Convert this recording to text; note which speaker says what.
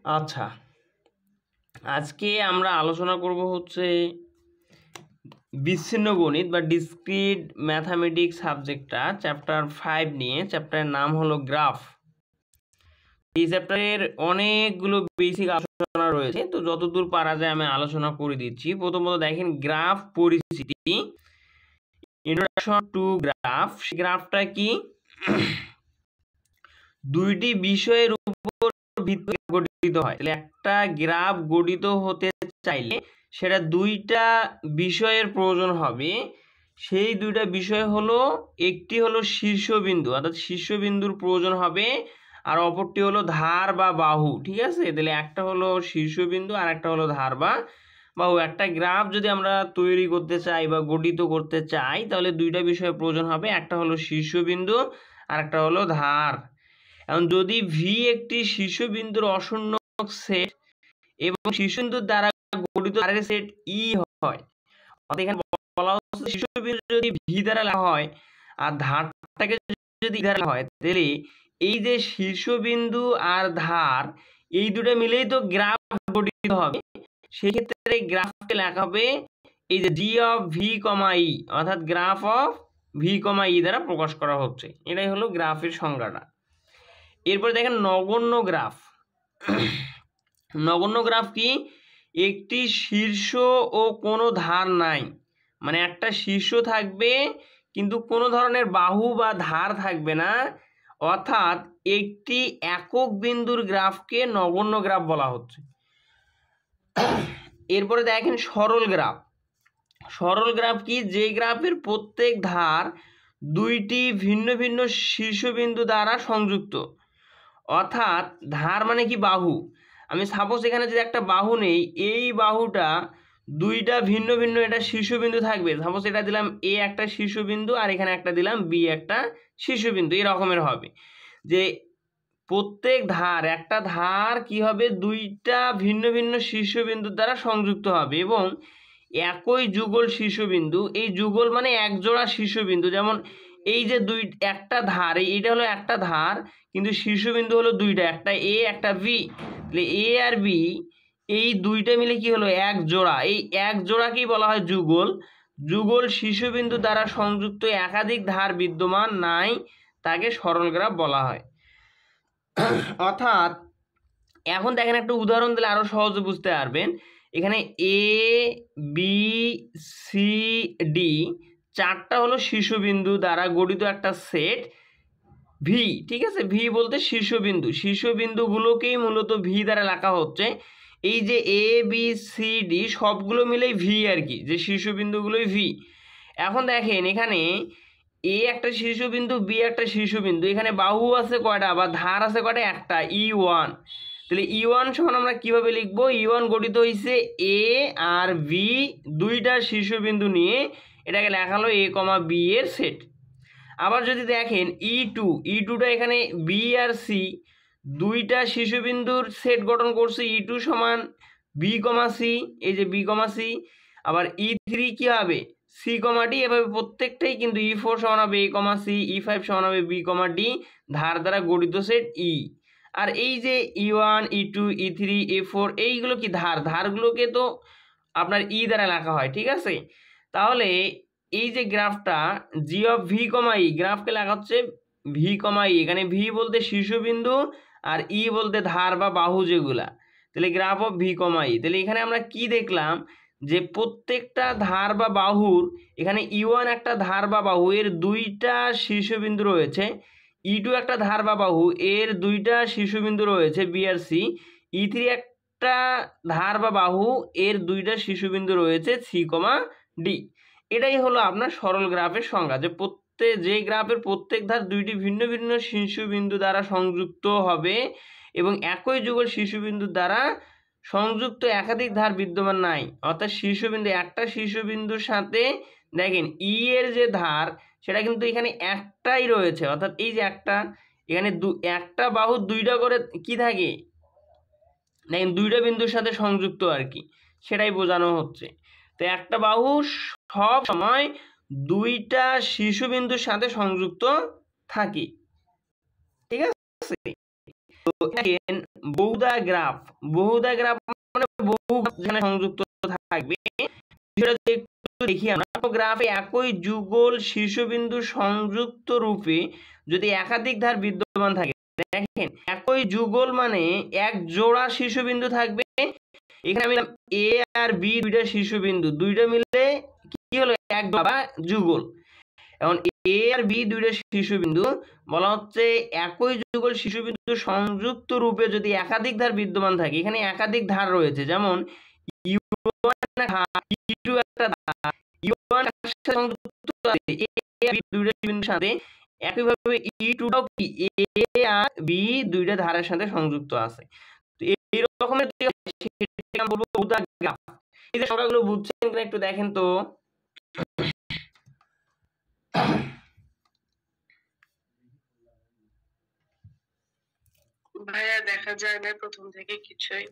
Speaker 1: আচ্ছা, আজকে আমরা আলোচনা করব হচ্ছে বিচ্ছিন্ন গণিত বা ডিসক্রিট ম্যাথামেটিক্স সাবজেক্টটা চ্যাপ্টার 5 নিয়ে। চ্যাপ্টারের নাম হলো গ্রাফ। এই চ্যাপ্টারের অনেকগুলো বেসিক আলোচনা রয়েছে, তো যতদূর পারা যায় আমি আলোচনা করে দিচ্ছি। প্রথমত দেখেন গ্রাফ পরিচিতি, ইন্ট্রোডাকশন টু গ্রাফ। গ্রাফটা কি? দুইটি বিষয়ের উপর ভিত্তি গঠিত হয়। তাহলে একটা গ্রাফ গঠিত হতে চাইলে সেটা দুইটা বিষয়ের প্রয়োজন হবে। সেই দুইটা বিষয় হলো, একটি হলো শীর্ষবিন্দু, অর্থাৎ শীর্ষবিন্দুর প্রয়োজন হবে, আর অপরটি হলো ধার বা বাহু। ঠিক আছে, তাহলে একটা হলো শীর্ষবিন্দু আর একটা হলো ধার বা বাহু। একটা গ্রাফ যদি আমরা তৈরি করতে চাই বা গঠিত করতে চাই তাহলে দুইটা বিষয়ের প্রয়োজন হবে, একটা হলো শীর্ষবিন্দু আর একটা হলো ধার। এখন যদি ভি একটি শীর্ষবিন্দুর অশূন্য সেট এবং শীর্ষবিন্দুর দ্বারা গঠিত ধারের সেট ই হয়, অর্থাৎ এখানে বলা হচ্ছে শীর্ষবিন্দু যদি ভি দ্বারা লেখা হয় আর ধারটাকে যদি দ্বারা লেখা হয়, তাহলে এই যে শীর্ষবিন্দু আর ধার এই দুটো মিলেই তো গ্রাফ গঠিত হবে। সেই ক্ষেত্রে গ্রাফকে লেখা হবে এই যে জি অফ ভি কমা ই, অর্থাৎ গ্রাফ অফ ভি কমা ই দ্বারা প্রকাশ করা হচ্ছে। এটাই হলো গ্রাফের সংজ্ঞাটা। এরপরে দেখেন নগণ্য গ্রাফ। নগণ্য গ্রাফ কি? একটি শীর্ষ ও কোনো ধার নাই, মানে একটা শীর্ষ থাকবে কিন্তু কোনো ধরনের বাহু বা ধার থাকবে না, অর্থাৎ একটি একক বিন্দুর গ্রাফকে নগণ্য গ্রাফ বলা হচ্ছে। এরপরে দেখেন সরল গ্রাফ। সরল গ্রাফ কি? যে গ্রাফের প্রত্যেক ধার দুইটি ভিন্ন ভিন্ন শীর্ষবিন্দু দ্বারা সংযুক্ত। অর্থাৎ ধার মানে কি? বাহু। আমি সাপোজ এখানে যদি একটা বাহু নেই, এই বাহুটা দুইটা ভিন্ন ভিন্ন এটা শীর্ষবিন্দু থাকবে। সাপোজ এটা দিলাম এ একটা শীর্ষবিন্দু আর এখানে একটা দিলাম বি একটা শীর্ষবিন্দু, এই রকমের হবে যে প্রত্যেক ধার, একটা ধার কি হবে? দুইটা ভিন্ন ভিন্ন শীর্ষবিন্দুর দ্বারা সংযুক্ত হবে এবং একই যুগল শীর্ষবিন্দু। এই যুগল মানে এক জোড়া শীর্ষবিন্দু। যেমন এই যে একটা ধার, এইটা হলো একটা ধার কিন্তু শীর্ষবিন্দু হলো দুইটা, একটা এ একটা বি। তাহলে এ আর বি এই দুইটা মিলে কি হলো? এক জোড়া। এই এক জোড়াকেই বলা হয় যুগল। যুগল শীর্ষবিন্দু দ্বারা সংযুক্ত একাধিক ধার বিদ্যমান নাই, তাকে সরল গ্রাফ বলা হয়। অর্থাৎ এখন দেখেন একটা উদাহরণ দিলে আরো সহজে বুঝতে পারবেন। এখানে এ বি সি ডি চারটা হলো শীর্ষবিন্দু দ্বারা গঠিত একটা সেট ভি। ঠিক আছে, ভি বলতে শীর্ষবিন্দু, শীর্ষবিন্দুগুলোকেই মূলত ভি দ্বারা লেখা হচ্ছে। এই যে এ বি সি ডি সবগুলো মিলেই ভি আর কি, যে শীর্ষবিন্দুগুলোই ভি। এখন দেখেন এখানে এ একটা শীর্ষবিন্দু, বি একটা শীর্ষবিন্দু, এখানে বাহু আছে কয়টা বা ধার আছে কয়টা? একটা, ই ওয়ান। তাহলে ই ওয়ান সমান আমরা কিভাবে লিখবো? ই ওয়ান গঠিত হয়েছে এ আর বি দুইটা শীর্ষবিন্দু নিয়ে, এটাকে লেখা হলো এ কমা বি এর সেট। আবার যদি দেখেন ই টু, ই টুটা এখানে বি আর সি দুইটা শীর্ষবিন্দুর সেট গঠন করছে, ই টু সমান বি কমা সি, এই যে বি কমা সি। আবার ই থ্রি কি হবে? C comma D. এভাবে প্রত্যেকটাই কিন্তু ই ফোর সমান হবে এ কমা সি, ই ফাইভ সমান হবে বি কমা ডি, ধার দ্বারা গঠিত সেট ই। আর এই যে E one E two E three E four এইগুলো কি? ধার। ধারগুলোকে তো আপনার ই দ্বারা লেখা হয়। ঠিক আছে, তাহলে এই যে গ্রাফটা জি অফ ভি কমা ই, গ্রাফকে লেখা হচ্ছে ভি কমা ই। এখানে ভি বলতে শীর্ষবিন্দু আর ই বলতে ধার বা বাহু যেগুলা। তাহলে গ্রাফ অফ ভি কমা ই। তাহলে এখানে আমরা কি দেখলাম? যে প্রত্যেকটা ধার বা বাহুর, এখানে ই ওয়ান একটা ধার বা বাহু, এর দুইটা শীর্ষবিন্দু রয়েছে। ই টু একটা ধার বা বাহু, এর দুইটা শীর্ষবিন্দু রয়েছে বি আর সি। ই থ্রি একটা ধার বা বাহু, এর দুইটা শীর্ষবিন্দু রয়েছে সি কমা ডি। এটাই হলো আপনার সরল গ্রাফের সংজ্ঞা, যে যে গ্রাফের প্রত্যেক ধার দুইটি ভিন্ন ভিন্ন শীর্ষবিন্দু দ্বারা সংযুক্ত হবে এবং একই যুগল শীর্ষবিন্দু দ্বারা সংযুক্ত একাধিক ধার বিদ্যমান নাই। অর্থাৎ শীর্ষবিন্দু, একটা শীর্ষবিন্দুর সাথে দেখেন ই এর যে ধার সেটা কিন্তু এখানে একটাই রয়েছে, অর্থাৎ এই যে একটা, এখানে একটা বাহু দুইটা করে কি থাকে? দেখেন দুইটা বিন্দুর সাথে সংযুক্ত আর কি, সেটাই বোঝানো হচ্ছে। তো একটা বাহু সব সময় দুইটা শীর্ষবিন্দুর সাথে সংযুক্ত থাকে। ঠিক আছে, তো দেখেন বহুদা গ্রাফ, বহুদা গ্রাফ মানে বহু যেখানে সংযুক্ত থাকবে, সেটা যদি একটু দেখি আমরা, গ্রাফে একই যুগল শীর্ষবিন্দু সংযুক্ত রূপে যদি একাধিক ধার বিদ্যমান থাকে, দেখেন একই যুগল মানে এক জোড়া শীর্ষবিন্দু থাকবে। এখানে আমি এ আর বি দুইটা শীর্ষবিন্দু, দুইটা মিলে কি হলো এক বা যুগল। এখন এ আর বি দুইটা শীর্ষবিন্দু বলা হচ্ছে একই যুগল শীর্ষবিন্দু সংযুক্ত রূপে যদি একাধিক ধার বিদ্যমান থাকে, এখানে একাধিক ধার রয়েছে, যেমন ইউ একটা ধার, ইউ1 সংযুক্ত আছে এ আর বি দুইটা বিন্দুর সাথে, একইভাবে ই2টাও কি এ আর বি দুইটা ধারের সাথে সংযুক্ত আছে। তো এই রকমের সেটা বলবো বহুদা গ্রাফ। এই যে সংখ্যাগুলো বুঝছেন কিনা একটু দেখেন তো।
Speaker 2: ভাইয়া দেখা যায় না প্রথম থেকে কিছুই।